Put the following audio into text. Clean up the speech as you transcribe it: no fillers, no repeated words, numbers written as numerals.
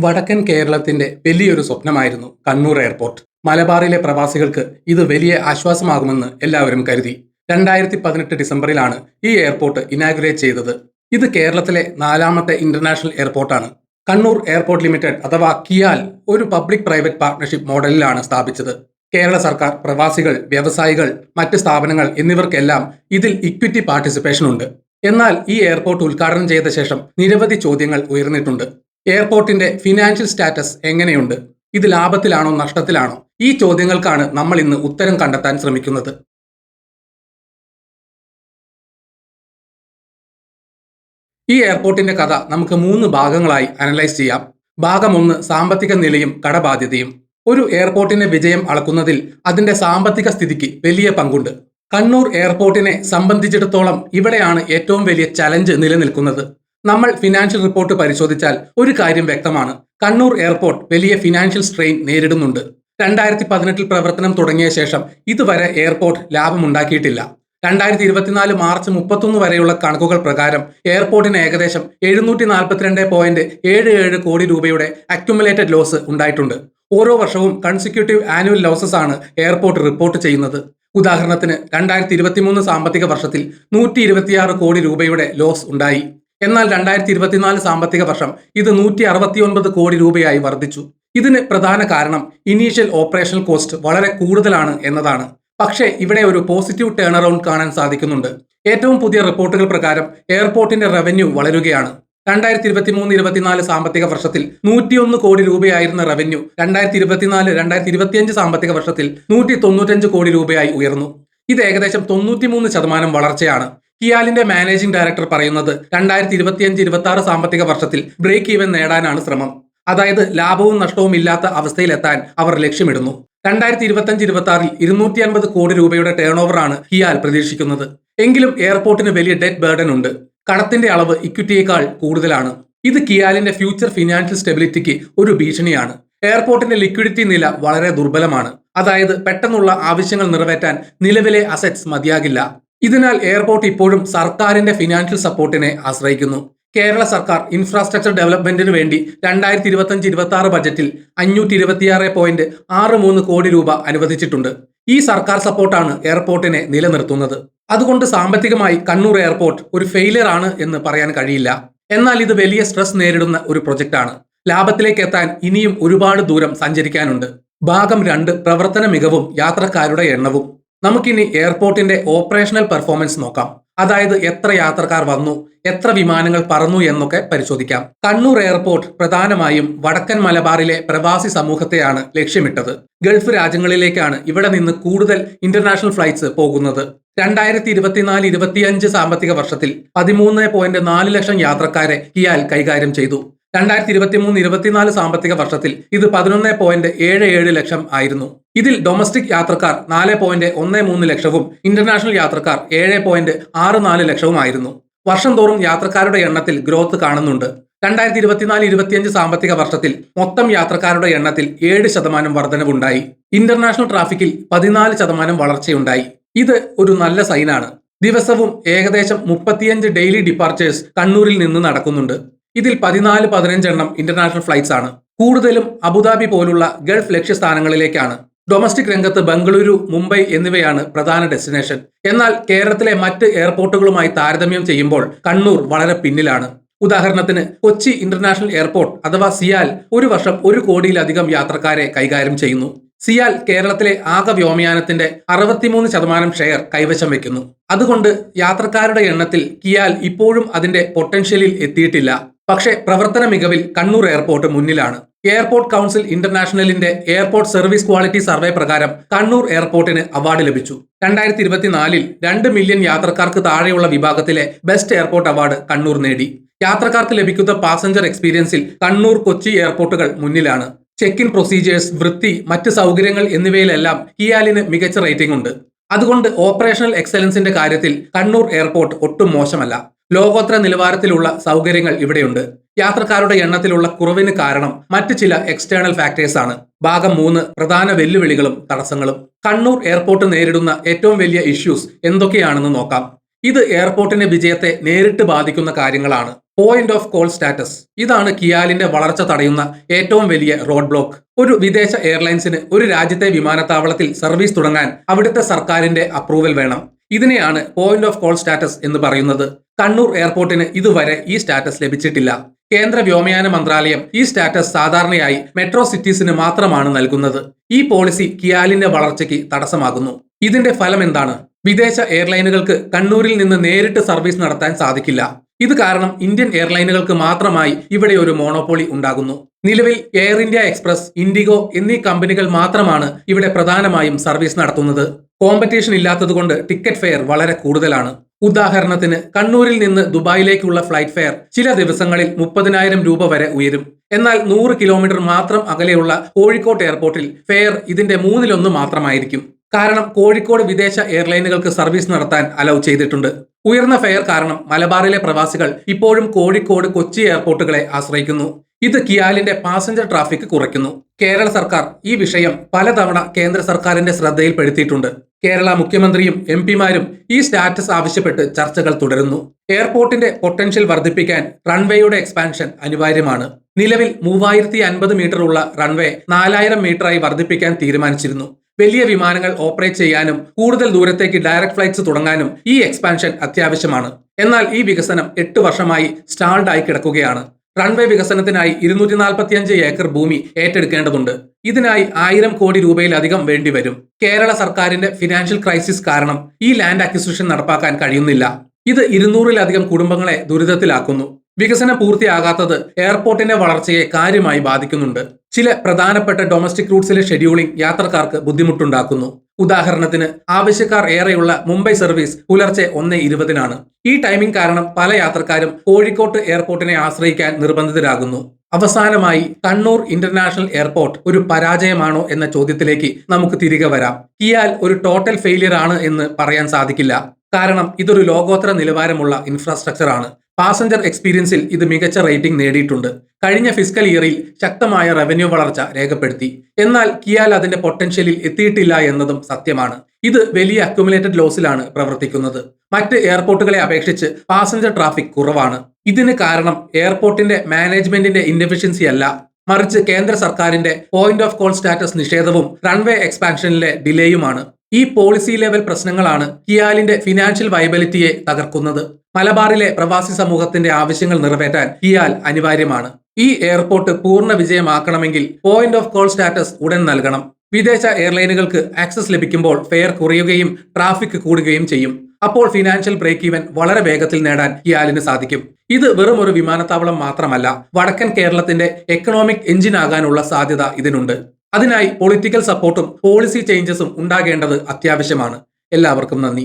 വടക്കൻ കേരളത്തിന്റെ വലിയൊരു സ്വപ്നമായിരുന്നു കണ്ണൂർ എയർപോർട്ട്. മലബാറിലെ പ്രവാസികൾക്ക് ഇത് വലിയ ആശ്വാസമാകുമെന്ന് എല്ലാവരും കരുതി. 2018 ഡിസംബറിലാണ് ഈ എയർപോർട്ട് ഇനാഗുറേറ്റ് ചെയ്തത്. ഇത് കേരളത്തിലെ 4ാമത്തെ ഇന്റർനാഷണൽ എയർപോർട്ടാണ്. കണ്ണൂർ എയർപോർട്ട് ലിമിറ്റഡ് അഥവാ കിയാൽ ഒരു പബ്ലിക് പ്രൈവറ്റ് പാർട്ണർഷിപ്പ് മോഡലിലാണ് സ്ഥാപിച്ചത്. കേരള സർക്കാർ, പ്രവാസികൾ, വ്യവസായികൾ, മറ്റ് സ്ഥാപനങ്ങൾ എന്നിവർക്കെല്ലാം ഇതിൽ ഇക്വിറ്റി പാർട്ടിസിപ്പേഷൻ ഉണ്ട്. എന്നാൽ ഈ എയർപോർട്ട് ഉദ്ഘാടനം ചെയ്ത ശേഷം നിരവധി ചോദ്യങ്ങൾ ഉയർന്നിട്ടുണ്ട്. എയർപോർട്ടിന്റെ ഫിനാൻഷ്യൽ സ്റ്റാറ്റസ് എങ്ങനെയുണ്ട്? ഇത് ലാഭത്തിലാണോ നഷ്ടത്തിലാണോ? ഈ ചോദ്യങ്ങൾക്കാണ് നമ്മൾ ഇന്ന് ഉത്തരം കണ്ടെത്താൻ ശ്രമിക്കുന്നത്. ഈ എയർപോർട്ടിന്റെ കഥ നമുക്ക് 3 ഭാഗങ്ങളായി അനലൈസ് ചെയ്യാം. ഭാഗം 1, സാമ്പത്തിക നിലയും കടബാധ്യതയും. ഒരു എയർപോർട്ടിന്റെ വിജയം അളക്കുന്നതിൽ അതിന്റെ സാമ്പത്തിക സ്ഥിതിക്ക് വലിയ പങ്കുണ്ട്. കണ്ണൂർ എയർപോർട്ടിനെ സംബന്ധിച്ചിടത്തോളം ഇവിടെയാണ് ഏറ്റവും വലിയ ചലഞ്ച് നിലനിൽക്കുന്നത്. നമ്മൾ ഫിനാൻഷ്യൽ റിപ്പോർട്ട് പരിശോധിച്ചാൽ ഒരു കാര്യം വ്യക്തമാണ്. കണ്ണൂർ എയർപോർട്ട് വലിയ ഫിനാൻഷ്യൽ സ്ട്രെയിൻ നേരിടുന്നുണ്ട്. 2018 പ്രവർത്തനം തുടങ്ങിയ ശേഷം ഇതുവരെ എയർപോർട്ട് ലാഭമുണ്ടാക്കിയിട്ടില്ല. 2024 മാർച്ച് 31 വരെയുള്ള കണക്കുകൾ പ്രകാരം എയർപോർട്ടിന് ഏകദേശം 742.77 കോടി രൂപയുടെ അക്യുമുലേറ്റഡ് ലോസ് ഉണ്ടായിട്ടുണ്ട്. ഓരോ വർഷവും കൺസിക്യൂട്ടീവ് ആനുവൽ ലോസസ് ആണ് എയർപോർട്ട് റിപ്പോർട്ട് ചെയ്യുന്നത്. ഉദാഹരണത്തിന് 2023 സാമ്പത്തിക വർഷത്തിൽ 126 കോടി രൂപയുടെ ലോസ് ഉണ്ടായി. എന്നാൽ 2024 സാമ്പത്തിക വർഷം ഇത് 169 കോടി രൂപയായി വർദ്ധിച്ചു. ഇതിന് പ്രധാന കാരണം ഇനീഷ്യൽ ഓപ്പറേഷണൽ കോസ്റ്റ് വളരെ കൂടുതലാണ് എന്നതാണ്. പക്ഷേ ഇവിടെ ഒരു പോസിറ്റീവ് ടേൺ അറൗണ്ട് കാണാൻ സാധിക്കുന്നുണ്ട്. ഏറ്റവും പുതിയ റിപ്പോർട്ടുകൾ പ്രകാരം എയർപോർട്ടിന്റെ റവന്യൂ വളരുകയാണ്. 2023-24 സാമ്പത്തിക വർഷത്തിൽ 101 കോടി രൂപയായിരുന്ന റവന്യൂ 2024-2025 സാമ്പത്തിക വർഷത്തിൽ 195 കോടി രൂപയായി ഉയർന്നു. ഇത് ഏകദേശം 93% വളർച്ചയാണ്. കിയാലിന്റെ മാനേജിംഗ് ഡയറക്ടർ പറയുന്നത് 2025-26 സാമ്പത്തിക വർഷത്തിൽ ബ്രേക്ക് ഈവൻ നേടാനാണ് ശ്രമം. അതായത് ലാഭവും നഷ്ടവും ഇല്ലാത്ത അവസ്ഥയിലെത്താൻ അവർ ലക്ഷ്യമിടുന്നു. 2025-26 250 കോടി രൂപയുടെ ടേൺ ഓവറാണ് കിയാൽ പ്രതീക്ഷിക്കുന്നത്. എങ്കിലും എയർപോർട്ടിന് വലിയ ഡെറ്റ് ബേർഡൻ ഉണ്ട്. കടത്തിന്റെ അളവ് ഇക്വിറ്റിയേക്കാൾ കൂടുതലാണ്. ഇത് കിയാലിന്റെ ഫ്യൂച്ചർ ഫിനാൻഷ്യൽ സ്റ്റെബിലിറ്റിക്ക് ഒരു ഭീഷണിയാണ്. എയർപോർട്ടിന്റെ ലിക്വിഡിറ്റി നില വളരെ ദുർബലമാണ്. അതായത് പെട്ടെന്നുള്ള ആവശ്യങ്ങൾ നിറവേറ്റാൻ നിലവിലെ അസറ്റ്സ് മതിയാകില്ല. ഇതിനാൽ എയർപോർട്ട് ഇപ്പോഴും സർക്കാരിന്റെ ഫിനാൻഷ്യൽ സപ്പോർട്ടിനെ ആശ്രയിക്കുന്നു. കേരള സർക്കാർ ഇൻഫ്രാസ്ട്രക്ചർ ഡെവലപ്മെന്റിന് വേണ്ടി 2025-26 ബജറ്റിൽ 526.63 കോടി രൂപ അനുവദിച്ചിട്ടുണ്ട്. ഈ സർക്കാർ സപ്പോർട്ടാണ് എയർപോർട്ടിനെ നിലനിർത്തുന്നത്. അതുകൊണ്ട് സാമ്പത്തികമായി കണ്ണൂർ എയർപോർട്ട് ഒരു ഫെയിലിയർ ആണ് എന്ന് പറയാൻ കഴിയില്ല. എന്നാൽ ഇത് വലിയ സ്ട്രെസ് നേരിടുന്ന ഒരു പ്രൊജക്റ്റാണ്. ലാഭത്തിലേക്ക് എത്താൻ ഇനിയും ഒരുപാട് ദൂരം സഞ്ചരിക്കാനുണ്ട്. ഭാഗം 2, പ്രവർത്തന മികവും യാത്രക്കാരുടെ എണ്ണവും. നമുക്കിനി എയർപോർട്ടിന്റെ ഓപ്പറേഷണൽ പെർഫോമൻസ് നോക്കാം. അതായത് എത്ര യാത്രക്കാർ വന്നു, എത്ര വിമാനങ്ങൾ പറന്നു എന്നൊക്കെ പരിശോധിക്കാം. കണ്ണൂർ എയർപോർട്ട് പ്രധാനമായും വടക്കൻ മലബാറിലെ പ്രവാസി സമൂഹത്തെയാണ് ലക്ഷ്യമിട്ടത്. ഗൾഫ് രാജ്യങ്ങളിലേക്കാണ് ഇവിടെ നിന്ന് കൂടുതൽ ഇന്റർനാഷണൽ ഫ്ലൈറ്റ്സ് പോകുന്നത്. 2024-25 സാമ്പത്തിക വർഷത്തിൽ 13.4 ലക്ഷം യാത്രക്കാരെ കിയാൽ കൈകാര്യം ചെയ്തു. 2023-24 സാമ്പത്തിക വർഷത്തിൽ ഇത് 11.77 ലക്ഷം ആയിരുന്നു. ഇതിൽ ഡൊമസ്റ്റിക് യാത്രക്കാർ 4.13 ലക്ഷവും ഇന്റർനാഷണൽ യാത്രക്കാർ 7.64 ലക്ഷവുമായിരുന്നു. വർഷം തോറും യാത്രക്കാരുടെ എണ്ണത്തിൽ ഗ്രോത്ത് കാണുന്നുണ്ട്. 2024-25 സാമ്പത്തിക വർഷത്തിൽ മൊത്തം യാത്രക്കാരുടെ എണ്ണത്തിൽ 7% വർധനവുണ്ടായി. ഇന്റർനാഷണൽ ട്രാഫിക്കിൽ 14% വളർച്ചയുണ്ടായി. ഇത് ഒരു നല്ല സൈനാണ്. ദിവസവും ഏകദേശം 35 ഡെയിലി ഡിപ്പാർച്ചേഴ്സ് കണ്ണൂരിൽ നിന്ന് നടക്കുന്നുണ്ട്. ഇതിൽ 14-15 എണ്ണം ഇന്റർനാഷണൽ ഫ്ലൈറ്റ്സ് ആണ്. കൂടുതലും അബുദാബി പോലുള്ള ഗൾഫ് ലക്ഷ്യസ്ഥാനങ്ങളിലേക്കാണ്. ഡൊമസ്റ്റിക് രംഗത്ത് ബംഗളൂരു, മുംബൈ എന്നിവയാണ് പ്രധാന ഡെസ്റ്റിനേഷൻ. എന്നാൽ കേരളത്തിലെ മറ്റ് എയർപോർട്ടുകളുമായി താരതമ്യം ചെയ്യുമ്പോൾ കണ്ണൂർ വളരെ പിന്നിലാണ്. ഉദാഹരണത്തിന് കൊച്ചി ഇന്റർനാഷണൽ എയർപോർട്ട് അഥവാ സിയാൽ ഒരു വർഷം 1 കോടിയിലധികം യാത്രക്കാരെ കൈകാര്യം ചെയ്യുന്നു. സിയാൽ കേരളത്തിലെ ആകെ വ്യോമയാനത്തിന്റെ 63% ഷെയർ കൈവശം വെക്കുന്നു. അതുകൊണ്ട് യാത്രക്കാരുടെ എണ്ണത്തിൽ കിയാൽ ഇപ്പോഴും അതിന്റെ പൊട്ടൻഷ്യലിൽ എത്തിയിട്ടില്ല. പക്ഷേ പ്രവർത്തന മികവിൽ കണ്ണൂർ എയർപോർട്ട് മുന്നിലാണ്. എയർപോർട്ട് കൗൺസിൽ ഇന്റർനാഷണലിന്റെ എയർപോർട്ട് സർവീസ് ക്വാളിറ്റി സർവേ പ്രകാരം കണ്ണൂർ എയർപോർട്ടിന് അവാർഡ് ലഭിച്ചു. 2024 2 മില്യൺ യാത്രക്കാർക്ക് താഴെയുള്ള വിഭാഗത്തിലെ ബെസ്റ്റ് എയർപോർട്ട് അവാർഡ് കണ്ണൂർ നേടി. യാത്രക്കാർക്ക് ലഭിക്കുന്ന പാസഞ്ചർ എക്സ്പീരിയൻസിൽ കണ്ണൂർ, കൊച്ചി എയർപോർട്ടുകൾ മുന്നിലാണ്. ചെക്ക് ഇൻ പ്രൊസീജിയേഴ്സ്, വൃത്തി, മറ്റ് സൗകര്യങ്ങൾ എന്നിവയിലെല്ലാം കിയാലിന് മികച്ച റേറ്റിംഗ് ഉണ്ട്. അതുകൊണ്ട് ഓപ്പറേഷണൽ എക്സലൻസിന്റെ കാര്യത്തിൽ കണ്ണൂർ എയർപോർട്ട് ഒട്ടും മോശമല്ല. ലോകോത്തര നിലവാരത്തിലുള്ള സൗകര്യങ്ങൾ ഇവിടെയുണ്ട്. യാത്രക്കാരുടെ എണ്ണത്തിലുള്ള കുറവിന് കാരണം മറ്റ് ചില എക്സ്റ്റേണൽ ഫാക്ടേഴ്സ് ആണ്. ഭാഗം 3, പ്രധാന വെല്ലുവിളികളും തടസ്സങ്ങളും. കണ്ണൂർ എയർപോർട്ട് നേരിടുന്ന ഏറ്റവും വലിയ ഇഷ്യൂസ് എന്തൊക്കെയാണെന്ന് നോക്കാം. ഇത് എയർപോർട്ടിന്റെ വിജയത്തെ നേരിട്ട് ബാധിക്കുന്ന കാര്യങ്ങളാണ്. Point of call status. ഇതാണ് കിയാലിന്റെ വളർച്ച തടയുന്ന ഏറ്റവും വലിയ റോഡ് ബ്ലോക്ക്. ഒരു വിദേശ എയർലൈൻസിന് ഒരു രാജ്യത്തെ വിമാനത്താവളത്തിൽ സർവീസ് തുടങ്ങാൻ അവിടുത്തെ സർക്കാരിന്റെ അപ്രൂവൽ വേണം. ഇതിനെയാണ് പോയിന്റ് ഓഫ് കോൾ സ്റ്റാറ്റസ് എന്ന് പറയുന്നത്. കണ്ണൂർ എയർപോർട്ടിന് ഇതുവരെ ഈ സ്റ്റാറ്റസ് ലഭിച്ചിട്ടില്ല. കേന്ദ്ര വ്യോമയാന മന്ത്രാലയം ഈ സ്റ്റാറ്റസ് സാധാരണയായി മെട്രോ സിറ്റീസിന് മാത്രമാണ് നൽകുന്നത്. ഈ പോളിസി കിയാലിന്റെ വളർച്ചയ്ക്ക് തടസ്സമാകുന്നു. ഇതിന്റെ ഫലം എന്താണ്? വിദേശ എയർലൈനുകൾക്ക് കണ്ണൂരിൽ നിന്ന് നേരിട്ട് സർവീസ് നടത്താൻ സാധിക്കില്ല. ഇത് കാരണം ഇന്ത്യൻ എയർലൈനുകൾക്ക് മാത്രമായി ഇവിടെ ഒരു മോണോപോളി ഉണ്ടാകുന്നു. നിലവിൽ എയർ ഇന്ത്യ എക്സ്പ്രസ്, ഇൻഡിഗോ എന്നീ കമ്പനികൾ മാത്രമാണ് ഇവിടെ പ്രധാനമായും സർവീസ് നടത്തുന്നത്. കോമ്പറ്റീഷൻ ഇല്ലാത്തതുകൊണ്ട് ടിക്കറ്റ് ഫെയർ വളരെ കൂടുതലാണ്. ഉദാഹരണത്തിന് കണ്ണൂരിൽ നിന്ന് ദുബായിലേക്കുള്ള ഫ്ലൈറ്റ് ഫെയർ ചില ദിവസങ്ങളിൽ 30,000 രൂപ വരെ ഉയരും. എന്നാൽ 100 കിലോമീറ്റർ മാത്രം അകലെയുള്ള കോഴിക്കോട് എയർപോർട്ടിൽ ഫെയർ ഇതിന്റെ 1/3 മാത്രമായിരിക്കും. കാരണം കോഴിക്കോട് വിദേശ എയർലൈനുകൾക്ക് സർവീസ് നടത്താൻ അലൗ ചെയ്തിട്ടുണ്ട്. ഉയർന്ന ഫെയർ കാരണം മലബാറിലെ പ്രവാസികൾ ഇപ്പോഴും കോഴിക്കോട്, കൊച്ചി എയർപോർട്ടുകളെ ആശ്രയിക്കുന്നു. ഇത് കിയാലിന്റെ പാസഞ്ചർ ട്രാഫിക് കുറയ്ക്കുന്നു. കേരള സർക്കാർ ഈ വിഷയം പലതവണ കേന്ദ്ര സർക്കാരിന്റെ ശ്രദ്ധയിൽപ്പെടുത്തിയിട്ടുണ്ട്. കേരള മുഖ്യമന്ത്രിയും MP-മാരും ഈ സ്റ്റാറ്റസ് ആവശ്യപ്പെട്ട് ചർച്ചകൾ തുടരുന്നു. എയർപോർട്ടിന്റെ പൊട്ടൻഷ്യൽ വർദ്ധിപ്പിക്കാൻ റൺവേയുടെ എക്സ്പാൻഷൻ അനിവാര്യമാണ്. നിലവിൽ 3050 മീറ്റർ ഉള്ള റൺവേ 4000 മീറ്ററായി വർദ്ധിപ്പിക്കാൻ തീരുമാനിച്ചിരുന്നു. വലിയ വിമാനങ്ങൾ ഓപ്പറേറ്റ് ചെയ്യാനും കൂടുതൽ ദൂരത്തേക്ക് ഡയറക്ട് ഫ്ലൈറ്റ്സ് തുടങ്ങാനും ഈ എക്സ്പാൻഷൻ അത്യാവശ്യമാണ്. എന്നാൽ ഈ വികസനം 8 വർഷമായി സ്റ്റാൾഡ് ആയി കിടക്കുകയാണ്. റൺവേ വികസനത്തിനായി 245 ഏക്കർ ഭൂമി ഏറ്റെടുക്കേണ്ടതുണ്ട്. ഇതിനായി 1000 കോടി രൂപയിലധികം വേണ്ടിവരും. കേരള സർക്കാരിന്റെ ഫിനാൻഷ്യൽ ക്രൈസിസ് കാരണം ഈ ലാൻഡ് അക്വിസിഷൻ നടപ്പാക്കാൻ കഴിയുന്നില്ല. ഇത് 200-ലധികം കുടുംബങ്ങളെ ദുരിതത്തിലാക്കുന്നു. വികസനം പൂർത്തിയാകാത്തത് എയർപോർട്ടിന്റെ വളർച്ചയെ കാര്യമായി ബാധിക്കുന്നുണ്ട്. ചില പ്രധാനപ്പെട്ട ഡൊമസ്റ്റിക് റൂട്ട്സിലെ ഷെഡ്യൂളിംഗ് യാത്രക്കാർക്ക് ബുദ്ധിമുട്ടുണ്ടാക്കുന്നു. ഉദാഹരണത്തിന് ആവശ്യക്കാർ ഏറെയുള്ള മുംബൈ സർവീസ് പുലർച്ചെ 1:20-നാണ്. ഈ ടൈമിംഗ് കാരണം പല യാത്രക്കാരും കോഴിക്കോട്ട് എയർപോർട്ടിനെ ആശ്രയിക്കാൻ നിർബന്ധിതരാകുന്നു. അവസാനമായി കണ്ണൂർ ഇന്റർനാഷണൽ എയർപോർട്ട് ഒരു പരാജയമാണോ എന്ന ചോദ്യത്തിലേക്ക് നമുക്ക് തിരികെ വരാം. കിയാൽ ഒരു ടോട്ടൽ ഫെയിലിയർ ആണ് എന്ന് പറയാൻ സാധിക്കില്ല. കാരണം ഇതൊരു ലോകോത്തര നിലവാരമുള്ള ഇൻഫ്രാസ്ട്രക്ചർ ആണ്. പാസഞ്ചർ എക്സ്പീരിയൻസിൽ ഇത് മികച്ച റേറ്റിംഗ് നേടിയിട്ടുണ്ട്. കഴിഞ്ഞ ഫിസ്ക്കൽ ഇയറിൽ ശക്തമായ റവന്യൂ വളർച്ച രേഖപ്പെടുത്തി. എന്നാൽ കിയാൽ അതിന്റെ പൊട്ടൻഷ്യലിൽ എത്തിയിട്ടില്ല എന്നതും സത്യമാണ്. ഇത് വലിയ അക്യുമുലേറ്റഡ് ലോസിലാണ് പ്രവർത്തിക്കുന്നത്. മറ്റ് എയർപോർട്ടുകളെ അപേക്ഷിച്ച് പാസഞ്ചർ ട്രാഫിക് കുറവാണ്. ഇതിന് കാരണം എയർപോർട്ടിന്റെ മാനേജ്മെന്റിന്റെ ഇൻഎഫിഷ്യൻസി അല്ല, മറിച്ച് കേന്ദ്ര സർക്കാരിന്റെ പോയിന്റ് ഓഫ് കോൾ സ്റ്റാറ്റസ് നിഷേധവും റൺവേ എക്സ്പാൻഷനിലെ ഡിലേയുമാണ്. ഈ പോളിസി ലെവൽ പ്രശ്നങ്ങളാണ് കിയാലിന്റെ ഫിനാൻഷ്യൽ വയബിലിറ്റിയെ തകർക്കുന്നത്. മലബാറിലെ പ്രവാസി സമൂഹത്തിന്റെ ആവശ്യങ്ങൾ നിറവേറ്റാൻ കിയാൽ അനിവാര്യമാണ്. ഈ എയർപോർട്ട് പൂർണ്ണ വിജയമാക്കണമെങ്കിൽ പോയിന്റ് ഓഫ് കോൾ സ്റ്റാറ്റസ് ഉടൻ നൽകണം. വിദേശ എയർലൈനുകൾക്ക് ആക്സസ് ലഭിക്കുമ്പോൾ ഫെയർ കുറയുകയും ട്രാഫിക് കൂടുകയും ചെയ്യും. അപ്പോൾ ഫിനാൻഷ്യൽ ബ്രേക്ക് ഈവൻ വളരെ വേഗത്തിൽ നേടാൻ കിയാലിന് സാധിക്കും. ഇത് വെറും ഒരു വിമാനത്താവളം മാത്രമല്ല, വടക്കൻ കേരളത്തിന്റെ എക്കണോമിക് എഞ്ചിൻ ആകാനുള്ള സാധ്യത ഇതിനുണ്ട്. അതിനായി പൊളിറ്റിക്കൽ സപ്പോർട്ടും പോളിസി ചേഞ്ചസും ഉണ്ടാകേണ്ടത് അത്യാവശ്യമാണ്. എല്ലാവർക്കും നന്ദി.